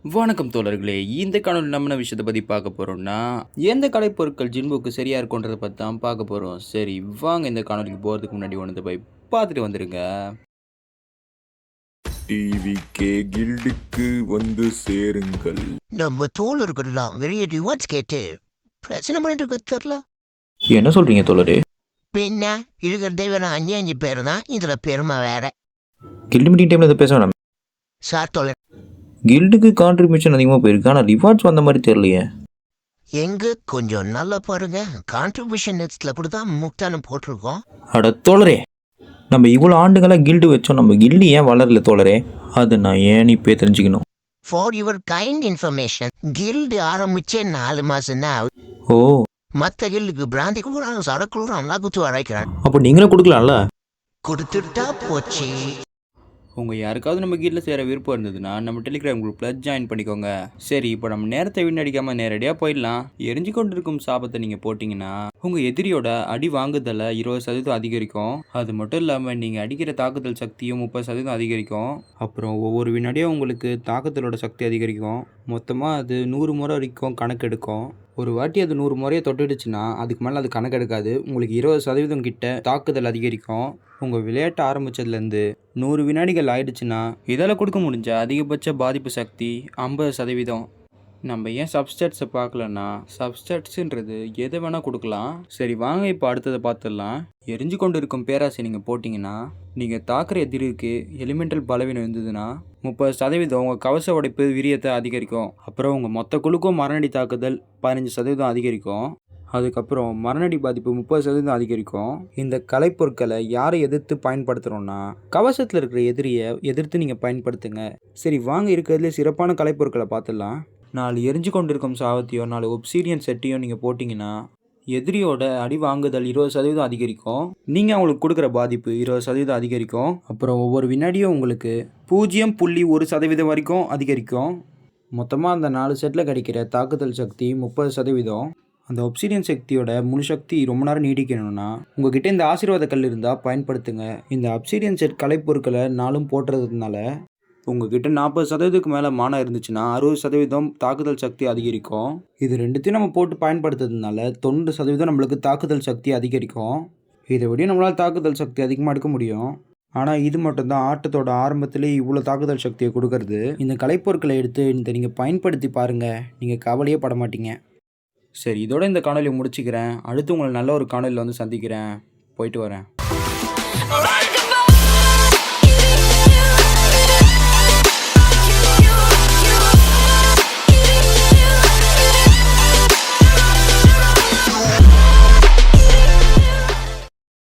வணக்கம் தோழர்களே, இந்த காணொலி நம்ம என்ன விஷயத்தை பற்றி பார்க்க போகிறோம்னா, எந்த கலைப்பொருட்கள் ஜின்புக்கு சரியாக இருக்குன்றதை பற்றி தான் பார்க்க போகிறோம். சரி வாங்க இந்த காணொலிக்கு போகிறதுக்கு முன்னாடி ஒன்று போய் பார்த்துட்டு வந்துடுங்க. டிவிகே கில்டுக்கு வந்து சேருங்கள். நம்ம தோழர்கள்லாம் வெளியே ரிவார்ட்ஸ் கேட்டு பிரச்சனை பண்ணிட்டு தெரியல. என்ன சொல்கிறீங்க தோழரே? பின்ன இருக்கிறதே வேற 5 பேர் தான், இதுல பெருமை வேற. கில்டு மீட்டிங் டைமில் இதை பேச வேணாம் சார் தோழர், கில்டுக்கு கான்ட்ரிபியூஷன் அதிகமாக போயிருக்கு, ஆனால் ரிவார்ட்ஸ் வந்த மாதிரி தெரியலையே. எங்க கொஞ்சம் நல்லா பாருங்க, கான்ட்ரிபியூஷன் லிஸ்ட்ல கூட தான் முக்தானம் போட்டிருக்கோம். அட தோழரே, நம்ம இவ்வளோ ஆண்டுகளாக கில்டு வச்சோம், நம்ம கில்டு ஏன் வளரல தோழரே? அதை நான் ஏன் இப்போ தெரிஞ்சுக்கணும். For your kind information, guild ஆரம்பிச்சே 4 மாசம் தான் ஆகுது. ஓ, மற்ற கில்டுக்கு பிராந்தி கூட சரக்கு நல்லா குத்து அரைக்கிறான். அப்போ நீங்களும் கொடுக்கலாம்ல? கொடுத்துட்டா போச்சு. உங்கள் யாருக்காவது நம்ம கீழில் சேர விருப்பம் இருந்ததுன்னா நம்ம டெலிகிராம் குரூப்பில் ஜாயின் பண்ணிக்கோங்க. சரி, இப்போ நம்ம நேரத்தை வீணடிக்காமல் நேரடியாக போயிடலாம். எரிஞ்சு கொண்டிருக்கும் சாபத்தை நீங்கள் போட்டிங்கன்னா உங்கள் எதிரியோட அடி வாங்குதலை 20% அதிகரிக்கும். அது மட்டும் இல்லாமல் நீங்கள் அடிக்கிற தாக்குதல் சக்தியும் 30% அதிகரிக்கும். அப்புறம் ஒவ்வொரு வினாடியும் உங்களுக்கு தாக்குதலோட சக்தி அதிகரிக்கும். மொத்தமாக அது 100 முறை வரைக்கும் கணக்கெடுக்கும். ஒரு வாட்டி அது 100 முறையை தொட்டுடுச்சுன்னா அதுக்கு மேலே அது கணக்கெடுக்காது. உங்களுக்கு 20% கிட்ட தாக்குதல் அதிகரிக்கும். உங்கள் விளையாட்டு ஆரம்பித்ததுலேருந்து 100 வினாடிகள் ஆயிடுச்சுன்னா இதால் கொடுக்க முடிஞ்ச அதிகபட்ச பாதிப்பு சக்தி 50%. நம்ம ஏன் சப்ஸ்டேட்ஸை பார்க்கலன்னா, சப்ஸ்டேட்ஸுன்றது எதை வேணால் கொடுக்கலாம். சரி வாங்க இப்போ அடுத்ததை பார்த்துடலாம். எரிஞ்சு கொண்டு இருக்கும் பேராசை நீங்கள் போட்டிங்கன்னா, நீங்கள் தாக்குற எதிரிக்கு எலிமெண்டல் பலவீனம் இருந்ததுன்னா 30% உங்கள் கவச உடைப்பு வீரியத்தை அதிகரிக்கும். அப்புறம் உங்கள் மொத்த குழுக்கும் மரணடி தாக்குதல் 15% அதிகரிக்கும். அதுக்கப்புறம் மரணடி பாதிப்பு 30% அதிகரிக்கும். இந்த கலைப்பொருட்களை யாரை எதிர்த்து பயன்படுத்துகிறோன்னா, கவசத்தில் இருக்கிற எதிரியை எதிர்த்து நீங்கள் பயன்படுத்துங்க. சரி வாங்க இருக்கிறதுலே சிறப்பான கலைப்பொருட்களை பார்த்துடலாம். 4 எரிஞ்சு கொண்டிருக்கும் சாவத்தையோ 4 ஒப்சீடியன் செட்டையோ நீங்கள் போட்டிங்கன்னா எதிரியோட அடி வாங்குதல் 20% அதிகரிக்கும். நீங்கள் அவங்களுக்கு கொடுக்குற பாதிப்பு 20% அதிகரிக்கும். அப்புறம் ஒவ்வொரு வினாடியும் உங்களுக்கு 0.1% வரைக்கும் அதிகரிக்கும். மொத்தமாக அந்த 4 செட்டில் கிடைக்கிற தாக்குதல் சக்தி 30%. அந்த ஒப்சீடியன் சக்தியோட முழு சக்தி ரொம்ப நேரம் நீடிக்கணும்னா உங்ககிட்ட இந்த ஆசீர்வாத கல் இருந்தால் பயன்படுத்துங்க. இந்த ஒப்சீடியன் செட் கலைப்பொருட்களை நாளும் போட்டுறதுனால உங்ககிட்ட 40%க்கு மேலே மானம் இருந்துச்சுன்னா 60% தாக்குதல் சக்தி அதிகரிக்கும். இது ரெண்டுத்தையும் நம்ம போட்டு பயன்படுத்துறதுனால 90% நம்மளுக்கு தாக்குதல் சக்தி அதிகரிக்கும். இதை விட நம்மளால் தாக்குதல் சக்தி அதிகமாக எடுக்க முடியும். ஆனால் இது மட்டும்தான் ஆட்டத்தோட ஆரம்பத்திலே இவ்வளோ தாக்குதல் சக்தியை கொடுக்கறது. இந்த கலைப்பொருட்களை எடுத்து நீங்கள் பயன்படுத்தி பாருங்கள், நீங்கள் கவலையே பட மாட்டீங்க. சரி, இதோட இந்த காணொலியை முடிச்சுக்கிறேன். அடுத்து உங்களை நல்ல ஒரு காணொலியில் வந்து சந்திக்கிறேன். போயிட்டு வரேன்.